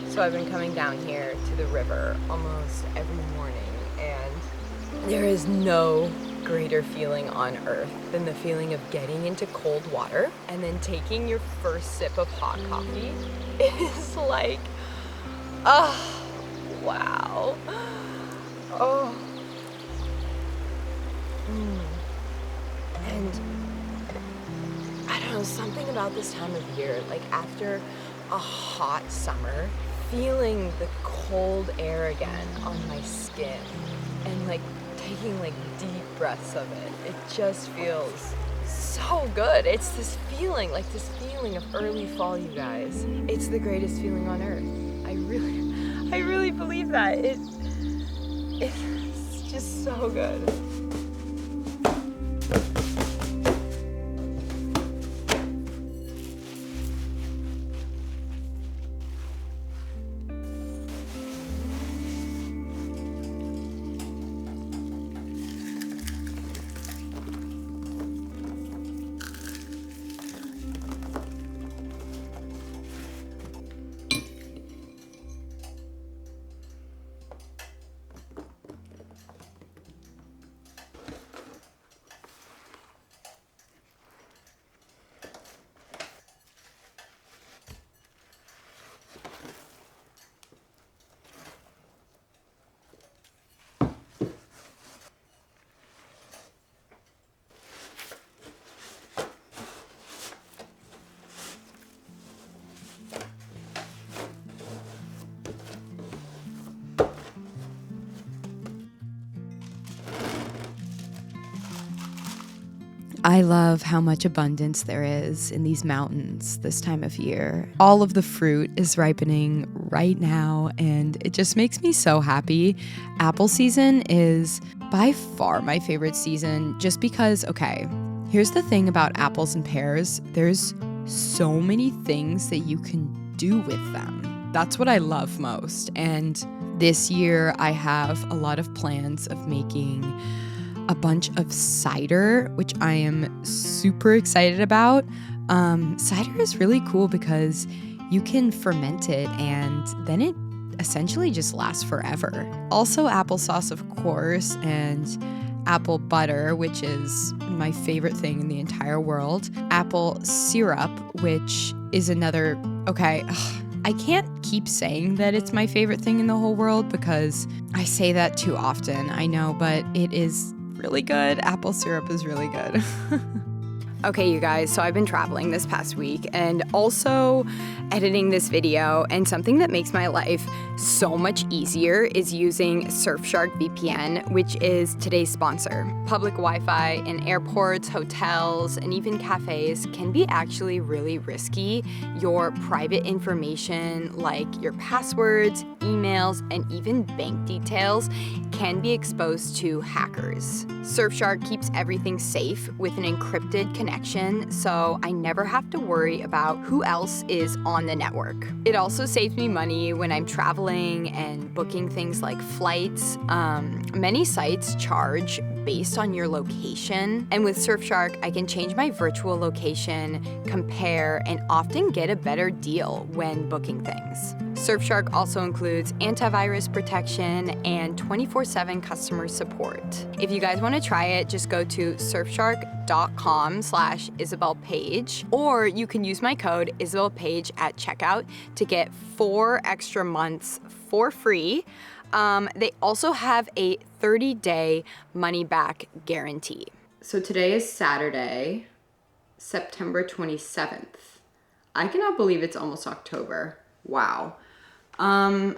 So I've been coming down here to the river almost every morning, and there is no greater feeling on earth than the feeling of getting into cold water and then taking your first sip of hot coffee. It is like, oh, wow. Oh. And I don't know, something about this time of year, like after a hot summer, feeling the cold air again on my skin and like taking like deep breaths of it. It just feels so good. It's this feeling of early fall, you guys. It's the greatest feeling on earth. I really believe that. It's just so good. I love how much abundance there is in these mountains this time of year. All of the fruit is ripening right now, and it just makes me so happy. Apple season is by far my favorite season just because, okay, here's the thing about apples and pears. There's so many things that you can do with them. That's what I love most. And this year I have a lot of plans of making a bunch of cider, which I am super excited about. Cider is really cool because you can ferment it and then it essentially just lasts forever. Also applesauce, of course, and apple butter, which is my favorite thing in the entire world. Apple syrup, which is another, okay, I can't keep saying that it's my favorite thing in the whole world because I say that too often, I know, but it is really good. Apple syrup is really good. Okay, you guys, so I've been traveling this past week and also editing this video, and something that makes my life so much easier is using Surfshark VPN, which is today's sponsor. Public Wi-Fi in airports, hotels, and even cafes can be actually really risky. Your private information like your passwords, emails, and even bank details can be exposed to hackers. Surfshark keeps everything safe with an encrypted connection, so I never have to worry about who else is on the network. It also saves me money when I'm traveling and booking things like flights. Many sites charge based on your location, and with Surfshark, I can change my virtual location, compare, and often get a better deal when booking things. Surfshark also includes antivirus protection and 24/7 customer support. If you guys want to try it, just go to surfshark.com/IsabelPage, or you can use my code IsabelPage at checkout to get 4 extra months for free. They also have a 30-day money-back guarantee. So today is Saturday, September 27th. I cannot believe it's almost October. Wow. Oh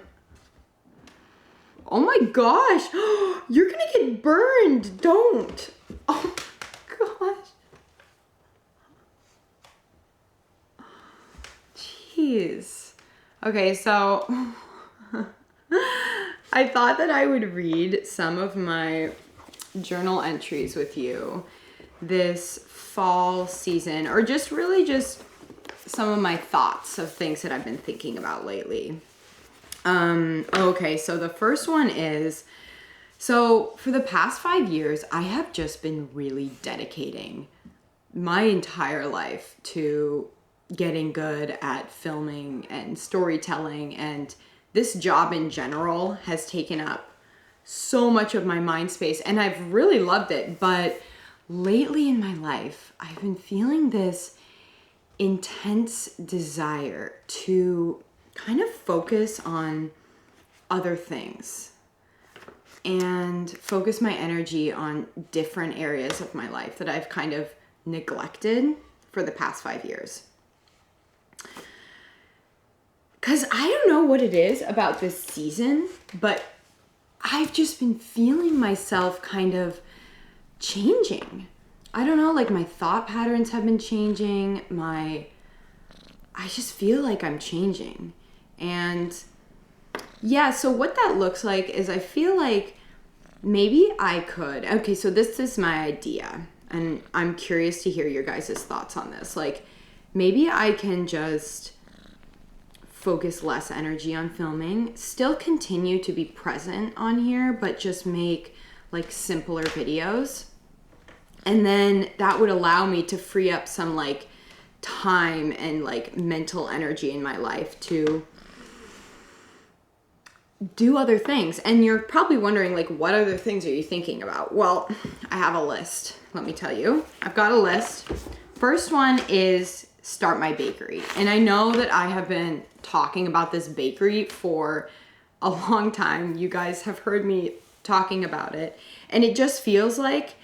my gosh, you're gonna get burned, don't. Oh my gosh. Jeez. Okay, so I thought that I would read some of my journal entries with you this fall season, or just really just some of my thoughts of things that I've been thinking about lately. Okay, so the first one is, so for the past 5 years, I have just been really dedicating my entire life to getting good at filming and storytelling, and this job in general has taken up so much of my mind space, and I've really loved it. But lately in my life, I've been feeling this intense desire to kind of focus on other things and focus my energy on different areas of my life that I've kind of neglected for the past 5 years. Because I don't know what it is about this season, but I've just been feeling myself kind of changing. I don't know, like my thought patterns have been changing. I just feel like I'm changing. And yeah, so what that looks like is I feel like maybe I could, okay, so this is my idea, and I'm curious to hear your guys' thoughts on this. Like, maybe I can just focus less energy on filming, still continue to be present on here, but just make like simpler videos. And then that would allow me to free up some like time and like mental energy in my life to do other things. And you're probably wondering, like, what other things are you thinking about? Well, I have a list. Let me tell you. I've got a list. First one is start my bakery. And I know that I have been talking about this bakery for a long time. You guys have heard me talking about it. And it just feels like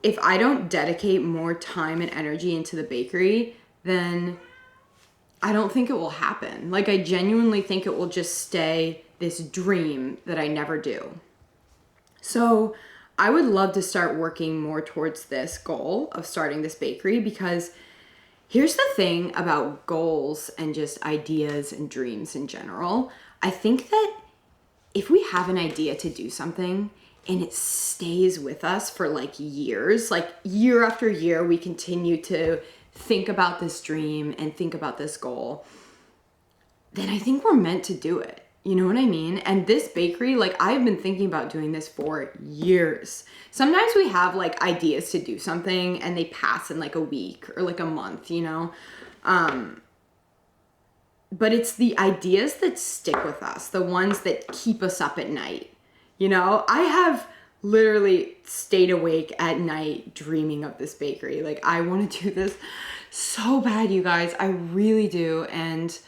if I don't dedicate more time and energy into the bakery, then I don't think it will happen. Like, I genuinely think it will just stay this dream that I never do. So I would love to start working more towards this goal of starting this bakery, because here's the thing about goals and just ideas and dreams in general. I think that if we have an idea to do something and it stays with us for like years, like year after year, we continue to think about this dream and think about this goal, then I think we're meant to do it. You know what I mean? And this bakery, like, I've been thinking about doing this for years. Sometimes we have like ideas to do something and they pass in like a week or like a month, you know? But it's the ideas that stick with us, the ones that keep us up at night. You know, I have literally stayed awake at night dreaming of this bakery. Like, I want to do this so bad, you guys. I really do. And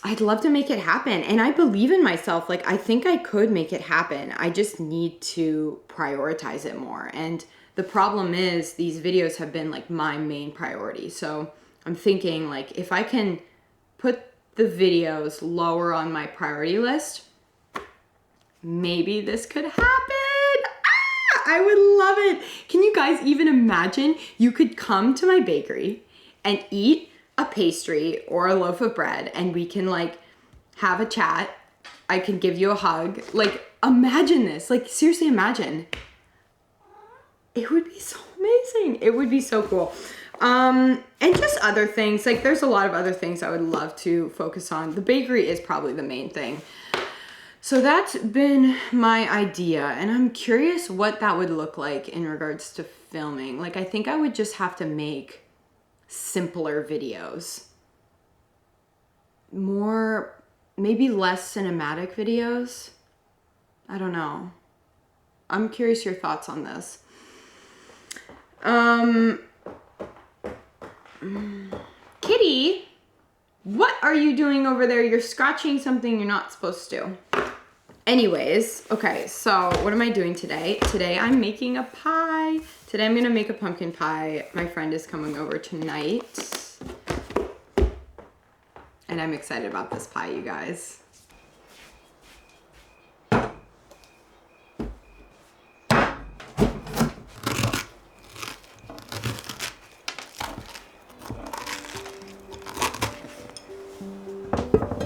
I'd love to make it happen. And I believe in myself. Like, I think I could make it happen. I just need to prioritize it more. And The problem is these videos have been like my main priority. So I'm thinking like if I can put the videos lower on my priority list, maybe this could happen. I would love it. Can you guys even imagine you could come to my bakery and eat a pastry or a loaf of bread and we can like have a chat. I can give you a hug. Like imagine this, like seriously imagine. It would be so amazing. It would be so cool. And just other things, like there's a lot of other things I would love to focus on. The bakery is probably the main thing. So that's been my idea, and I'm curious what that would look like in regards to filming. Like, I think I would just have to make simpler videos. More, maybe less cinematic videos. I don't know. I'm curious your thoughts on this. Kitty, what are you doing over there? You're scratching something you're not supposed to. Anyways, okay, so what am I doing today? Today I'm making a pie. Today I'm gonna make a pumpkin pie. My friend is coming over tonight. And I'm excited about this pie, you guys.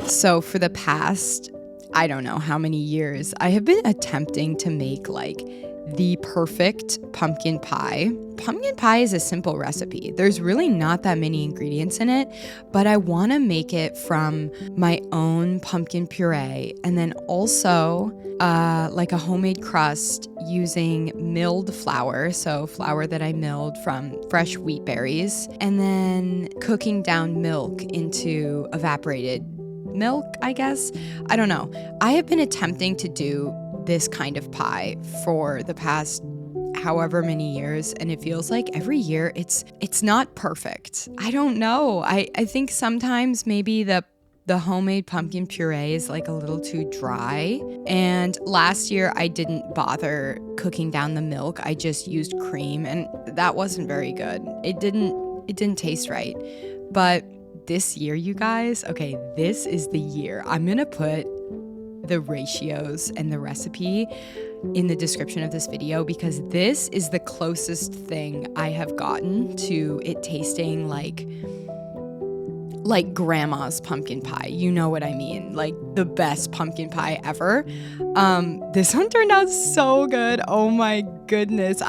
So for the past, I don't know how many years, I have been attempting to make like the perfect pumpkin pie. Pumpkin pie is a simple recipe. There's really not that many ingredients in it, but I want to make it from my own pumpkin puree and then also like a homemade crust using milled flour, so flour that I milled from fresh wheat berries, and then cooking down milk into evaporated milk, I guess. I don't know. I have been attempting to do this kind of pie for the past however many years, and it feels like every year it's not perfect. I don't know. I think sometimes maybe the homemade pumpkin puree is like a little too dry. And last year I didn't bother cooking down the milk. I just used cream and that wasn't very good. It didn't taste right. But this year, you guys, okay, this is the year. I'm gonna put the ratios and the recipe in the description of this video because this is the closest thing I have gotten to it tasting like grandma's pumpkin pie. You know what I mean? Like the best pumpkin pie ever. This one turned out so good. Oh my goodness.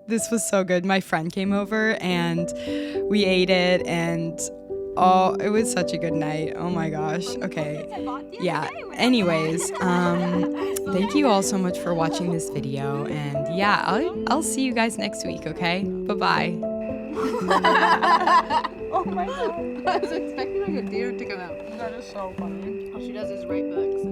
This was so good. My friend came over and we ate it and it was such a good night. Oh my gosh. Okay. Yeah. Anyways, thank you all so much for watching this video and yeah, I'll see you guys next week, okay? Bye-bye. Oh my god. I was expecting like a deer to come out. That is so funny. All she does is write books.